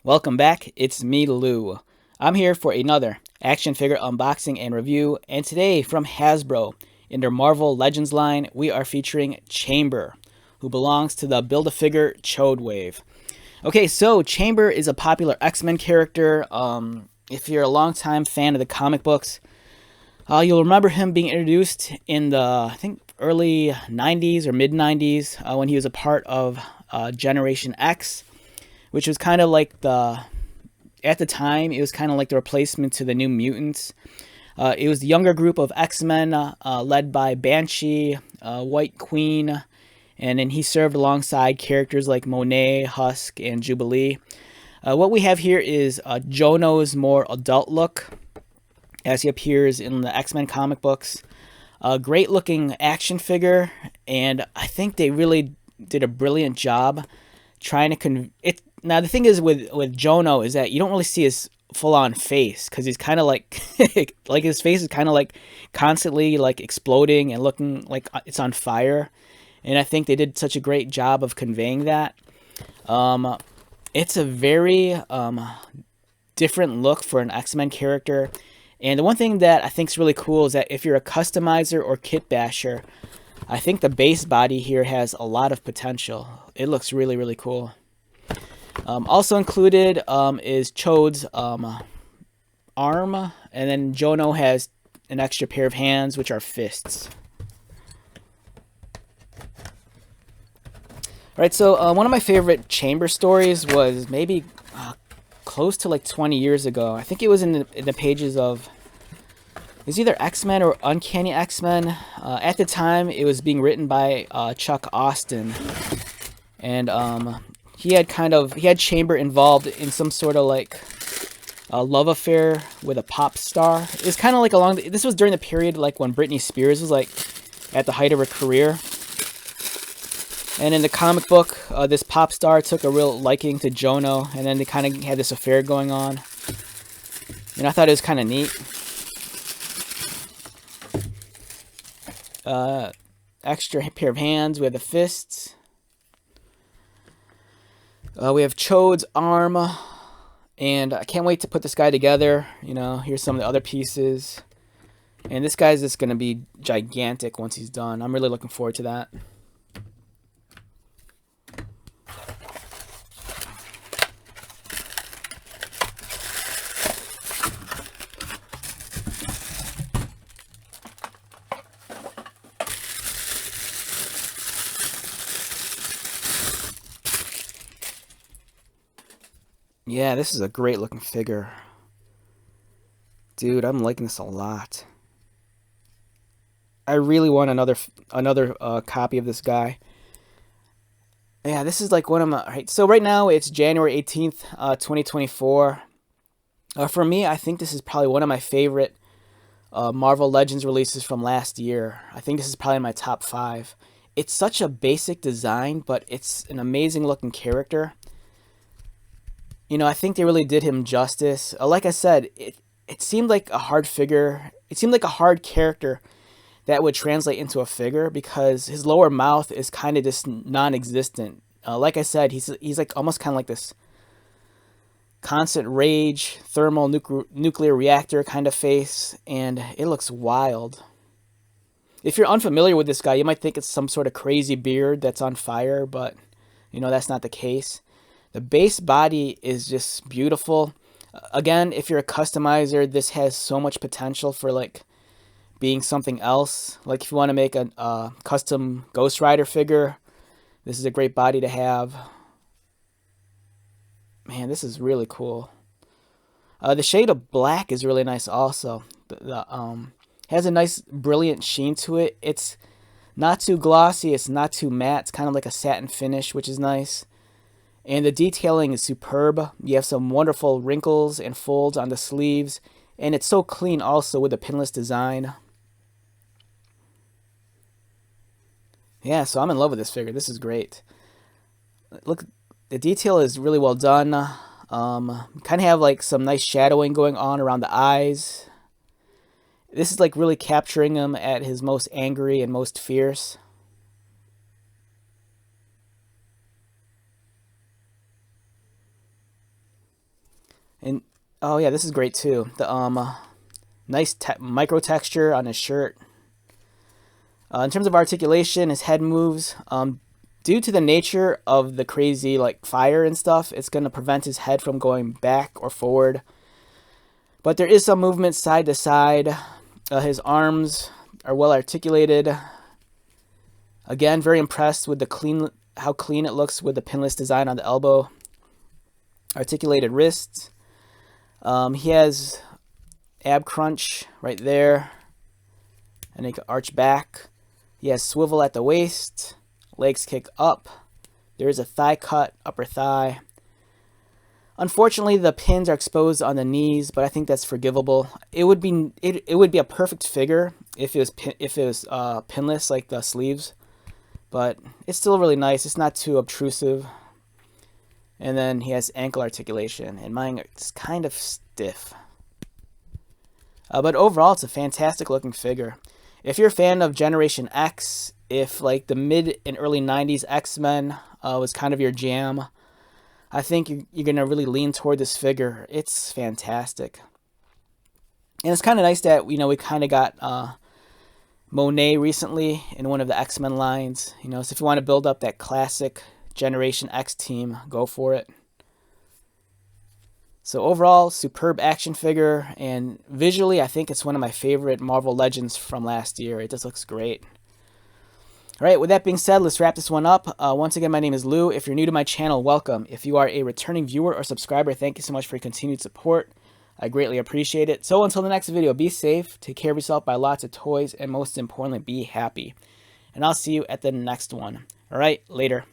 Welcome back, it's me, Lou. I'm here for another action figure unboxing and review, and today from Hasbro, in their Marvel Legends line, we are featuring Chamber, who belongs to the Build-A-Figure Chode Wave. Okay, so Chamber is a popular X-Men character. If you're a longtime fan of the comic books, you'll remember him being introduced in the, I think, early 90s or mid-90s when he was a part of Generation X, which was kind of like at the time, it was kind of like the replacement to the New Mutants. It was the younger group of X-Men led by Banshee, White Queen, and then he served alongside characters like Monet, Husk, and Jubilee. What we have here is Jono's more adult look, as he appears in the X-Men comic books. A great looking action figure, and I think they really did a brilliant job trying to now the thing is with Jono is that you don't really see his full on face because he's kind of like like his face is kind of like constantly like exploding and looking like it's on fire, and I think they did such a great job of conveying that. It's a very different look for an X-Men character, and the one thing that I think is really cool is that if you're a customizer or kit basher, I think the base body here has a lot of potential. It looks really, really cool. Also included is Chode's arm, and then Jono has an extra pair of hands, which are fists. Alright, so one of my favorite Chamber stories was maybe close to like 20 years ago. I think it was in the pages of, it was either X-Men or Uncanny X-Men. At the time, it was being written by Chuck Austin, and he had Chamber involved in some sort of like a love affair with a pop star. It's kind of like this was during the period like when Britney Spears was like at the height of her career. And in the comic book, this pop star took a real liking to Jono, and then they kind of had this affair going on. And I thought it was kind of neat. Extra pair of hands. We have the fists. We have Chode's arm, and I can't wait to put this guy together. You know, here's some of the other pieces, and this guy's just gonna be gigantic once he's done. I'm really looking forward to that. Yeah, this is a great looking figure. Dude, I'm liking this a lot. I really want another copy of this guy. Yeah, this is like one of my... Right, so right now it's January 18th, 2024. For me, I think this is probably one of my favorite Marvel Legends releases from last year. I think this is probably my top 5. It's such a basic design, but it's an amazing looking character. You know, I think they really did him justice. Like I said, it seemed like a hard figure. It seemed like a hard character that would translate into a figure because his lower mouth is kind of just non-existent. Like I said, he's like almost kind of like this constant rage, thermal nuclear reactor kind of face, and it looks wild. If you're unfamiliar with this guy, you might think it's some sort of crazy beard that's on fire, but you know that's not the case. The base body is just beautiful. Again, if you're a customizer, this has so much potential for like being something else. Like if you want to make a custom Ghost Rider figure, this is a great body to have. Man, this is really cool. The shade of black is really nice also. Has a nice brilliant sheen to it. It's not too glossy, it's not too matte. It's kind of like a satin finish, which is nice. And the detailing is superb. You have some wonderful wrinkles and folds on the sleeves. And it's so clean also with the pinless design. Yeah, so I'm in love with this figure. This is great. Look, the detail is really well done. Kind of have like some nice shadowing going on around the eyes. This is like really capturing him at his most angry and most fierce. And oh yeah, this is great too. The nice micro texture on his shirt. In terms of articulation, his head moves. Due to the nature of the crazy like fire and stuff, it's going to prevent his head from going back or forward. But there is some movement side to side. His arms are well articulated. Again, very impressed with how clean it looks with the pinless design on the elbow. Articulated wrists. He has ab crunch right there, and he can arch back. He has swivel at the waist. Legs kick up. There is a thigh cut, upper thigh. Unfortunately, the pins are exposed on the knees, but I think that's forgivable. It would be a perfect figure if it was pinless like the sleeves, but it's still really nice. It's not too obtrusive. And then he has ankle articulation, and mine is kind of stiff. But overall, it's a fantastic looking figure. If you're a fan of Generation X, if like the mid and early 90s X-Men was kind of your jam, I think you're going to really lean toward this figure. It's fantastic. And it's kind of nice that, we kind of got Monet recently in one of the X-Men lines. So if you want to build up that classic Generation X team, go for it. So overall, superb action figure, and visually I think it's one of my favorite Marvel Legends from last year. It just looks great. Alright, with that being said, let's wrap this one up. Once again, my name is Lou. If you're new to my channel, welcome. If you are a returning viewer or subscriber, thank you so much for your continued support. I greatly appreciate it. So until the next video, be safe, take care of yourself, buy lots of toys, and most importantly, be happy. And I'll see you at the next one. Alright, later.